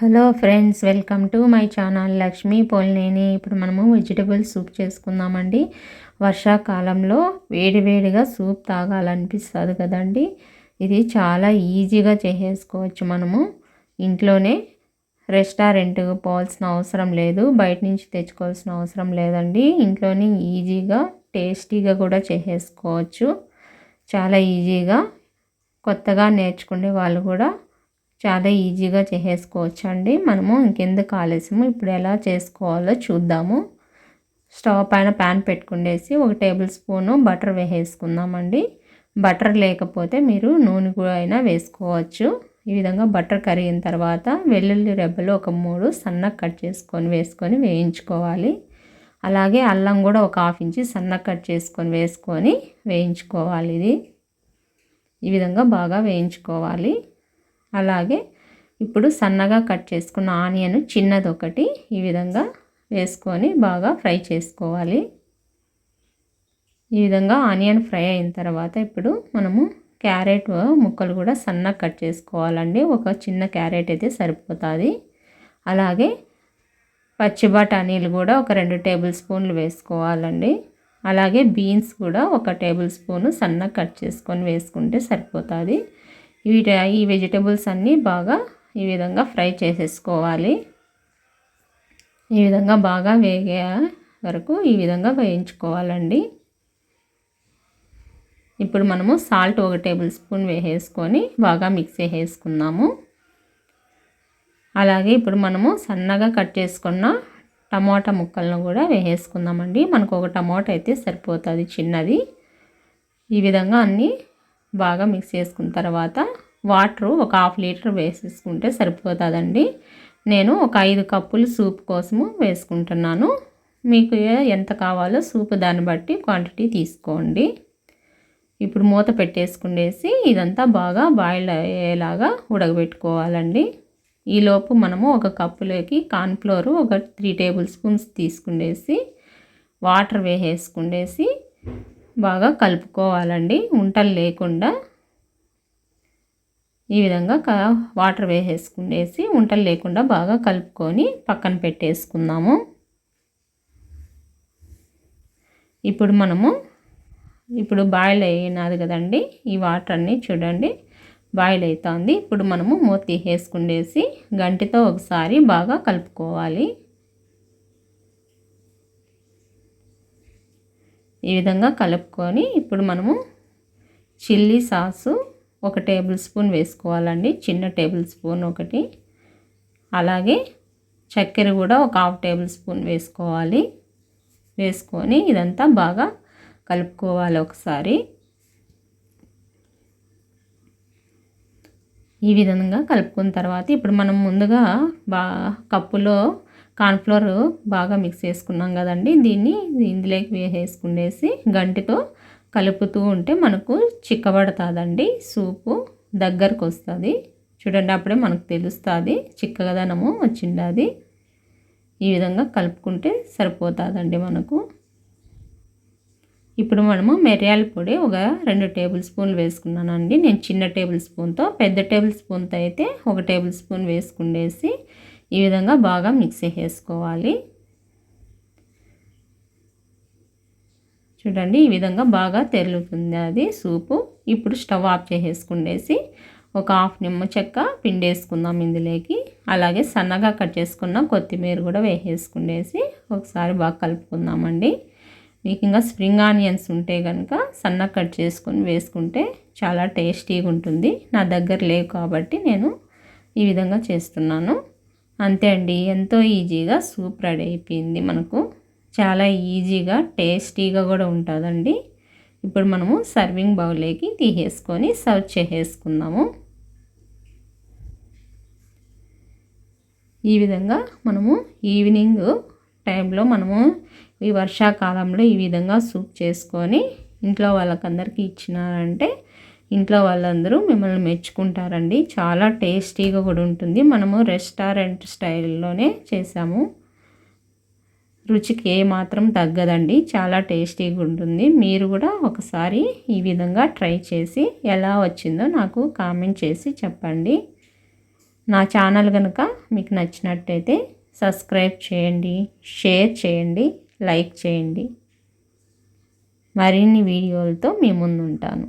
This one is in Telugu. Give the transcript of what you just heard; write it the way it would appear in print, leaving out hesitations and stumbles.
Hello friends, welcome to my channel Lakshmi Polineni. ఇప్పుడు మనము వెజిటబుల్ సూప్ చేసుకుందామండి. వర్షాకాలంలో వేడివేడిగా సూప్ తాగాలనిపిస్తుంది కదండి. ఇది చాలా ఈజీగా చేసేసుకోవచ్చు. మనము ఇంట్లోనే రెస్టారెంట్కి పోవాల్సిన అవసరం లేదు, బయట నుంచి తెచ్చుకోవాల్సిన అవసరం లేదండి. ఇంట్లోనే ఈజీగా టేస్టీగా కూడా చేసేసుకోవచ్చు. చాలా ఈజీగా కొత్తగా నేర్చుకునే వాళ్ళు కూడా చాలా ఈజీగా చేసేసుకోవచ్చు అండి. మనము ఇంకెందుకు ఆలస్యము, ఇప్పుడు ఎలా చేసుకోవాలో చూద్దాము. స్టవ్ పైన ప్యాన్ పెట్టుకునేసి 1 టేబుల్ స్పూను బటర్ వేసేసుకుందామండి. బటర్ లేకపోతే మీరు నూనె కూడా అయినా వేసుకోవచ్చు. ఈ విధంగా బటర్ కరిగిన తర్వాత వెల్లుల్లి రెబ్బలు ఒక 3 సన్నగా కట్ చేసుకొని వేసుకొని వేయించుకోవాలి. అలాగే అల్లం కూడా ఒక 1/2 ఇంచు సన్నగా కట్ చేసుకొని వేసుకొని వేయించుకోవాలి. ఇది ఈ విధంగా బాగా వేయించుకోవాలి. అలాగే ఇప్పుడు సన్నగా కట్ చేసుకున్న ఆనియన్ చిన్నది ఒకటి ఈ విధంగా వేసుకొని బాగా ఫ్రై చేసుకోవాలి. ఈ విధంగా ఆనియన్ ఫ్రై అయిన తర్వాత ఇప్పుడు మనము క్యారెట్ ముక్కలు కూడా సన్నగా కట్ చేసుకోవాలండి. ఒక చిన్న క్యారెట్ అయితే సరిపోతుంది. అలాగే పచ్చి బఠానీలు కూడా ఒక 2 టేబుల్ స్పూన్లు వేసుకోవాలండి. అలాగే బీన్స్ కూడా ఒక టేబుల్ స్పూను సన్నగా కట్ చేసుకొని వేసుకుంటే సరిపోతుంది. ఈ వెజిటబుల్స్ అన్నీ బాగా ఈ విధంగా ఫ్రై చేసేసుకోవాలి. ఈ విధంగా బాగా వేగే వరకు ఈ విధంగా వేయించుకోవాలండి. ఇప్పుడు మనము సాల్ట్ 1 టేబుల్ స్పూన్ వేసేసుకొని బాగా మిక్స్ చేసేసుకుందాము. అలాగే ఇప్పుడు మనము సన్నగా కట్ చేసుకున్న టమాటా ముక్కలను కూడా వేసేసుకుందామండి. మనకు ఒక టమాటా అయితే సరిపోతుంది, చిన్నది. ఈ విధంగా అన్నీ బాగా మిక్స్ చేసుకున్న తర్వాత వాటర్ ఒక 1/2 లీటర్ వేసేసుకుంటే సరిపోతుందండి. నేను ఒక 5 కప్పులు సూప్ కోసము వేసుకుంటున్నాను. మీకు ఎంత కావాలో సూప్ దాన్ని బట్టి క్వాంటిటీ తీసుకోండి. ఇప్పుడు మూత పెట్టేసుకునేసి ఇదంతా బాగా బాయిల్ అయ్యేలాగా ఉడకబెట్టుకోవాలండి. ఈలోపు మనము ఒక కప్పులోకి కార్న్ఫ్లోర్ ఒక 3 టేబుల్ స్పూన్స్ తీసుకునేసి వాటర్ వేసేసుకునేసి బాగా కలుపుకోవాలండి, ఉంటలు లేకుండా. ఈ విధంగా వాటర్ వేసేసుకునేసి ఉంటలు లేకుండా బాగా కలుపుకొని పక్కన పెట్టేసుకుందాము. ఇప్పుడు బాయిల్ అయినది కదండి, ఈ వాటర్ అన్నీ చూడండి బాయిల్ అవుతుంది. ఇప్పుడు మనము మూత తీసేసుకునేసి గంటితో ఒకసారి బాగా కలుపుకోవాలి. ఈ విధంగా కలుపుకొని ఇప్పుడు మనము చిల్లీ సాసు 1 టేబుల్ స్పూన్ వేసుకోవాలండి, చిన్న టేబుల్ స్పూన్ ఒకటి. అలాగే చక్కెర కూడా ఒక 1/2 టేబుల్ స్పూన్ వేసుకోవాలి. వేసుకొని ఇదంతా బాగా కలుపుకోవాలి ఒకసారి. ఈ విధంగా కలుపుకున్న తర్వాత ఇప్పుడు మనం ముందుగా కప్పులో కార్న్ఫ్లోర్ బాగా మిక్స్ చేసుకున్నాం కదండి, దీన్ని ఇందులోకి వేసేసుకునేసి గంటితో కలుపుతూ ఉంటే మనకు చిక్కబడుతుందండి. సూపు దగ్గరకు వస్తుంది చూడండి, అప్పుడే మనకు తెలుస్తుంది చిక్కదనము వచ్చింది. ఈ విధంగా కలుపుకుంటే సరిపోతుందండి మనకు. ఇప్పుడు మనము మిరియాల పొడి ఒక 2 టేబుల్ స్పూన్లు వేసుకున్నానండి. నేను చిన్న టేబుల్ స్పూన్తో, పెద్ద టేబుల్ స్పూన్తో అయితే 1 టేబుల్ స్పూన్ వేసుకునేసి ఈ విధంగా బాగా మిక్స్ చేసుకోవాలి. చూడండి ఈ విధంగా బాగా తెరులుతుంది అది సూపు. ఇప్పుడు స్టవ్ ఆఫ్ చేసేసుకునేసి ఒక 1/2 నిమ్మ చెక్క పిండేసుకుందాం ఇందులోకి. అలాగే సన్నగా కట్ చేసుకున్న కొత్తిమీర కూడా వేసేసుకునేసి ఒకసారి బాగా కలుపుకుందామండి. మీకు ఇంకా స్ప్రింగ్ ఆనియన్స్ ఉంటే కనుక సన్నగా కట్ చేసుకొని వేసుకుంటే చాలా టేస్టీగా ఉంటుంది. నా దగ్గర లేవు కాబట్టి నేను ఈ విధంగా చేస్తున్నాను. అంతే అండి, ఎంతో ఈజీగా సూప్ రెడీ అయిపోయింది మనకు. చాలా ఈజీగా టేస్టీగా కూడా ఉంటుందండి. ఇప్పుడు మనము సర్వింగ్ బౌల్లోకి తీసేసుకొని సర్వ్ చేసేసుకుందాము. ఈ విధంగా మనము ఈవినింగ్ టైంలో మనము ఈ వర్షాకాలంలో ఈ విధంగా సూప్ చేసుకొని ఇంట్లో వాళ్ళకందరికీ ఇచ్చినారంటే ఇంట్లో వాళ్ళందరూ మిమ్మల్ని మెచ్చుకుంటారండి. చాలా టేస్టీగా కూడా ఉంటుంది. మనము రెస్టారెంట్ స్టైల్లోనే చేసాము. రుచికి ఏమాత్రం తగ్గదండి, చాలా టేస్టీగా ఉంటుంది. మీరు కూడా ఒకసారి ఈ విధంగా ట్రై చేసి ఎలా వచ్చిందో నాకు కామెంట్ చేసి చెప్పండి. నా ఛానల్ కనుక మీకు నచ్చినట్టయితే సబ్స్క్రైబ్ చేయండి, షేర్ చేయండి, లైక్ చేయండి. మరిన్ని వీడియోలతో మీ ముందు ఉంటాను.